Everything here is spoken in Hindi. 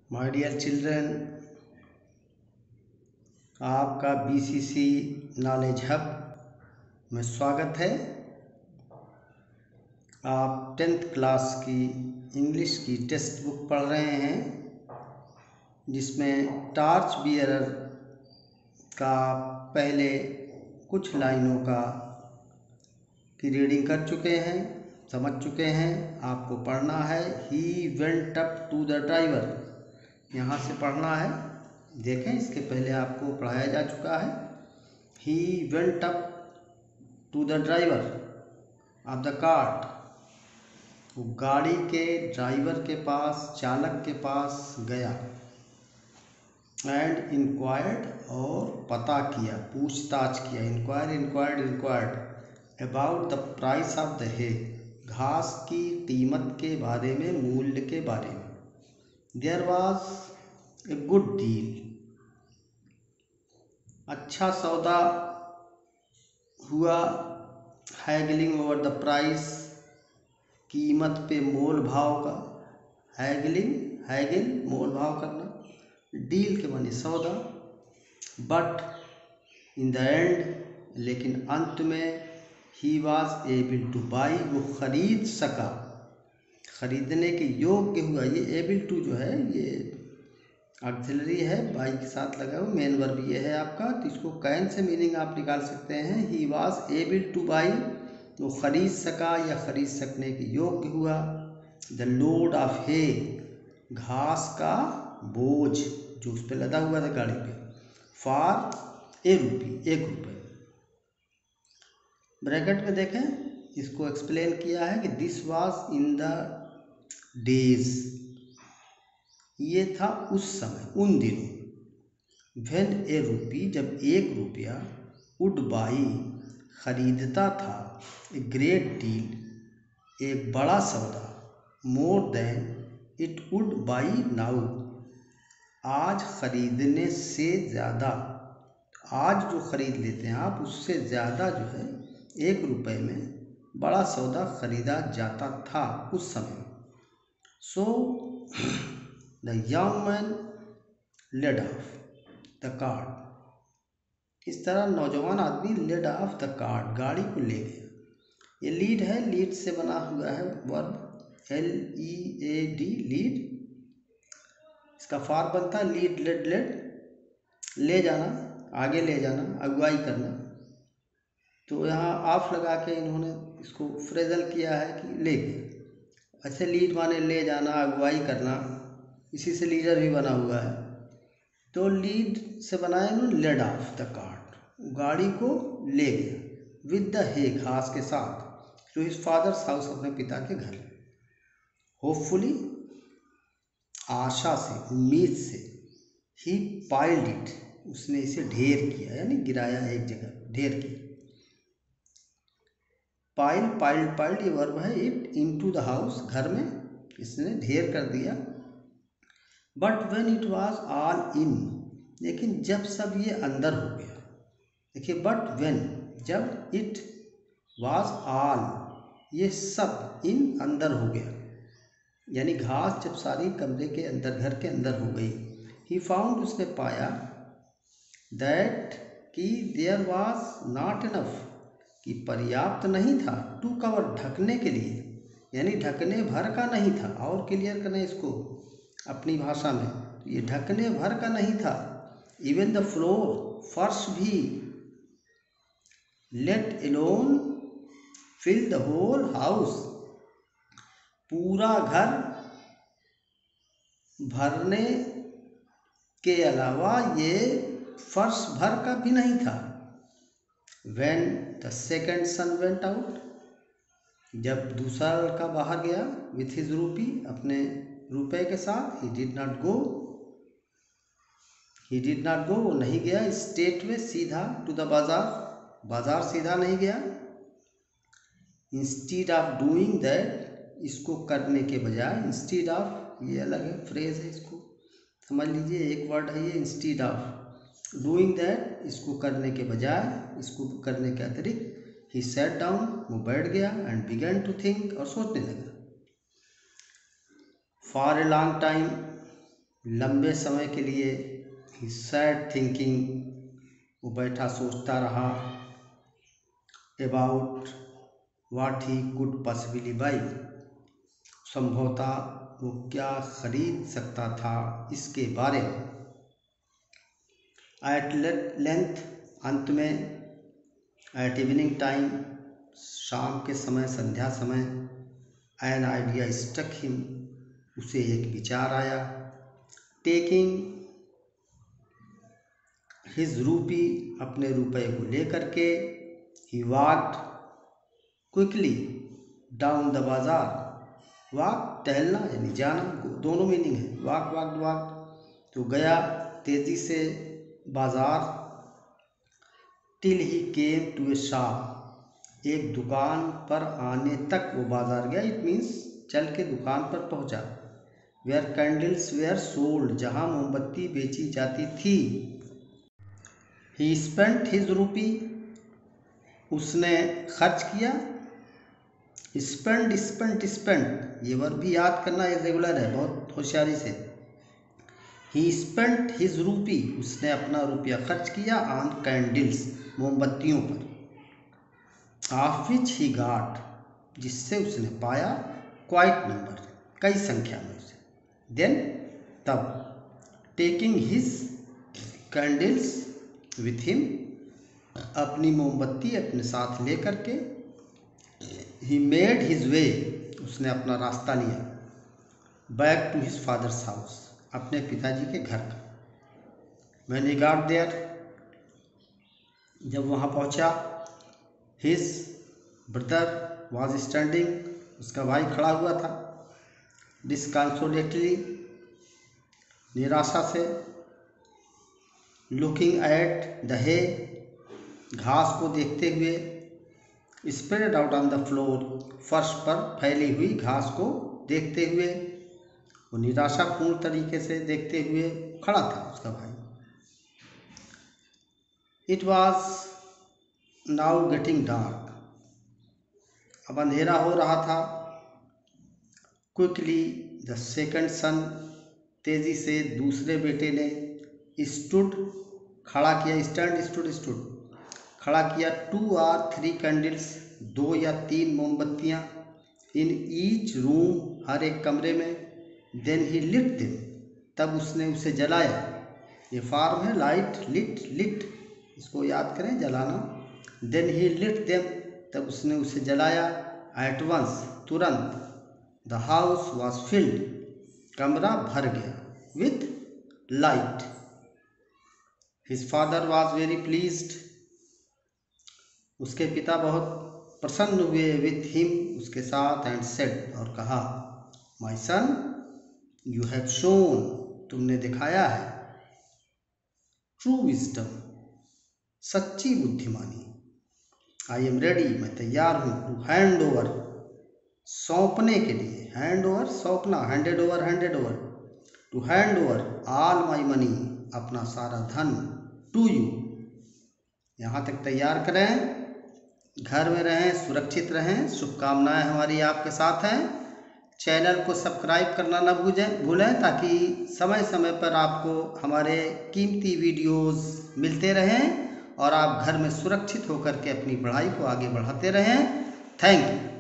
माय डियर चिल्ड्रन, आपका बीसीसी नॉलेज हब में स्वागत है। आप 10th क्लास की इंग्लिश की टेक्स्ट बुक पढ़ रहे हैं, जिसमें टॉर्च बियरर का पहले कुछ लाइनों की रीडिंग कर चुके हैं, समझ चुके हैं। आपको पढ़ना है he went up to the driver, यहाँ से पढ़ना है। देखें, इसके पहले आपको पढ़ाया जा चुका है। He went up to the driver of the cart, वो गाड़ी के ड्राइवर के पास, चालक के पास गया। एंड इंक्वायर्ड, और पता किया, पूछताछ किया। Inquired about the price of the hay, घास की कीमत के बारे में, मूल्य के बारे में। There was a good deal, अच्छा सौदा हुआ। हैगलिंग ओवर द प्राइस, कीमत पे मोल भाव का। हैगल मोल भाव करना, डील के माने सौदा। बट इन द एंड, लेकिन अंत में, he was able two by, वो खरीद सका, खरीदने के योग्य हुआ। ये एबल टू जो है ये ऑक्सिलरी है, बाई के साथ लगा हुआ, मेन वर्ब ये है आपका। तो इसको कैन से मीनिंग आप निकाल सकते हैं। He was able two by, वो खरीद सका या खरीद सकने के योग्य हुआ। द लोड ऑफ हे, घास का बोझ जो उस पर लदा हुआ था गाड़ी पे। फॉर ए रूपी, 1 रुपये। ब्रैकेट में देखें, इसको एक्सप्लेन किया है कि this was in the days, ये था उस समय, उन दिनों। व्हेन ए रूपी, जब 1 रुपया, वुड बाई, खरीदता था, ए ग्रेट डील, एक बड़ा सौदा, more than it would buy now, आज खरीदने से ज़्यादा। आज जो खरीद लेते हैं आप, उससे ज़्यादा जो है 1 रुपये में बड़ा सौदा खरीदा जाता था उस समय। So the young man laid off the cart, इस तरह नौजवान आदमी लेड ऑफ द कार्ट, गाड़ी को ले गया। ये लीड है, लीड से बना हुआ है वर्ब, LEAD, लीड। इसका फॉर्म बनता है लीड, लेड, ले जाना, आगे ले जाना, अगुवाई करना। तो यहाँ ऑफ लगा के इन्होंने इसको फ्रेजल किया है कि ले गया। ऐसे लीड माने ले जाना, अगुवाई करना, इसी से लीडर भी बना हुआ है। तो लीड से बनाया इन्होंने लेड ऑफ द कार्ट, गाड़ी को ले गया। विद द हे, घास के साथ, टू हिज फादर्स हाउस, अपने पिता के घर। होपफुली, आशा से, उम्मीद से। ही पाइल्ड इट, उसने इसे ढेर किया, यानी गिराया, एक जगह ढेर किया। पाइल्ड ये वर्ब है। इट इनटू द हाउस, घर में इसने ढेर कर दिया। But when it was all in, लेकिन जब सब ये अंदर हो गया। देखिए, बट व्हेन, जब, इट वाज ऑल, ये सब, इन, अंदर हो गया, यानी घास जब सारी कमरे के अंदर, घर के अंदर हो गई। ही फाउंड, उसने पाया, दैट, कि देयर वाज नॉट इनफ, कि पर्याप्त नहीं था, टू कवर, ढकने के लिए, यानी ढकने भर का नहीं था। और क्लियर करें इसको अपनी भाषा में, तो ये ढकने भर का नहीं था। इवन द फ्लोर, फर्श भी, let alone fill the whole house, पूरा घर भरने के अलावा ये फर्श भर का भी नहीं था। When the second son went out, जब दूसरा लड़का बाहर गया, with his rupee, अपने रुपए के साथ, he did not go, वो नहीं गया। स्टेट में, सीधा, to the बाजार सीधा नहीं गया। इंस्टीड ऑफ डूइंग दैट, इसको करने के बजाय, इंस्टीड ऑफ, ये अलग है, फ्रेज है, इसको समझ लीजिए, एक वर्ड है ये, इंस्टीड ऑफ डूइंग दैट, इसको करने के बजाय, इसको करने के अतिरिक्त। ही सैट डाउन, वो बैठ गया। एंड बिगन टू थिंक, और सोचने लगा। फॉर ए लॉन्ग टाइम, लंबे समय के लिए ही सैड थिंकिंग, वो बैठा सोचता रहा about what he could possibly by, संभवतः वो क्या खरीद सकता था इसके बारे में। एट लेंथ, अंत में, एट इवनिंग टाइम, शाम के समय, संध्या समय, एन आइडिया स्टक हिम, उसे एक विचार आया। टेकिंग हिज रूपी, अपने रुपए को लेकर के, ही वॉक्ड क्विकली डाउन द बाजार। वॉक टहलना यानी जाना, दोनों मीनिंग है, वॉक वॉक वॉक, तो गया तेजी से बाजार। Till he came to a shop, एक दुकान पर आने तक वो बाजार गया, इट मीन्स चल के दुकान पर पहुंचा। वेयर कैंडल्स वेयर सोल्ड, जहां मोमबत्ती बेची जाती थी। ही स्पेंट हिज रूपी, उसने खर्च किया। स्पेंड स्पेंट स्पेंट, ये वर्ब भी याद करना इरेगुलर है, बहुत होशियारी से। ही स्पेंट हिज रूपी, उसने अपना रुपया खर्च किया। ऑन कैंडल्स, मोमबत्तियों पर। ऑफ विच ही गॉट, जिससे उसने पाया। क्वाइट नंबर, कई संख्या में उसे। देन, तब। Taking his candles with him, अपनी मोमबत्ती अपने साथ लेकर के। ही मेड हिज वे, उसने अपना रास्ता लिया। Back to his father's house, अपने पिताजी के घर का। व्हेन ही गॉट देयर, जब वहाँ पहुँचा। हिज ब्रदर वाज स्टैंडिंग, उसका भाई खड़ा हुआ था। डिस्कंसोलेटली, निराशा से। लुकिंग एट द हे, घास को देखते हुए। Spread out on the floor, फर्श पर फैली हुई घास को देखते हुए। वो निराशापूर्ण तरीके से देखते हुए खड़ा था उसका भाई। It was now getting dark, अब अंधेरा हो रहा था। क्विकली द सेकंड सन, तेजी से दूसरे बेटे ने। स्टूड, खड़ा किया। स्टैंड स्टूड स्टूड, खड़ा किया। 2 or 3 कैंडल्स, 2 या 3 मोमबत्तियाँ। इन ईच रूम, हर एक कमरे में। देन ही लिट देम, तब उसने उसे जलाया। ये फॉर्म है लाइट, लिट, लिट, इसको याद करें, जलाना। देन ही लिट देम, तब उसने उसे जलाया। एट वंस, तुरंत। द हाउस वॉज फिल्ड, कमरा भर गया। With light. His father was very pleased, उसके पिता बहुत प्रसन्न हुए। विथ हिम, उसके साथ। एंड सेड, और कहा। माई सन, यू हैव शोन, तुमने दिखाया है। ट्रू विजडम, सच्ची बुद्धिमानी। आई एम रेडी, मैं तैयार हूँ। टू हैंड ओवर, सौंपने के लिए। हैंड ओवर, सौंपना। Handed over, handed over. To hand over all my money, अपना सारा धन। टू यू, यहाँ तक तैयार करें। घर में रहें, सुरक्षित रहें, शुभकामनाएं हमारी आपके साथ हैं। चैनल को सब्सक्राइब करना ना भूलें, ताकि समय समय पर आपको हमारे कीमती वीडियोस मिलते रहें और आप घर में सुरक्षित होकर के अपनी पढ़ाई को आगे बढ़ाते रहें। Thank you.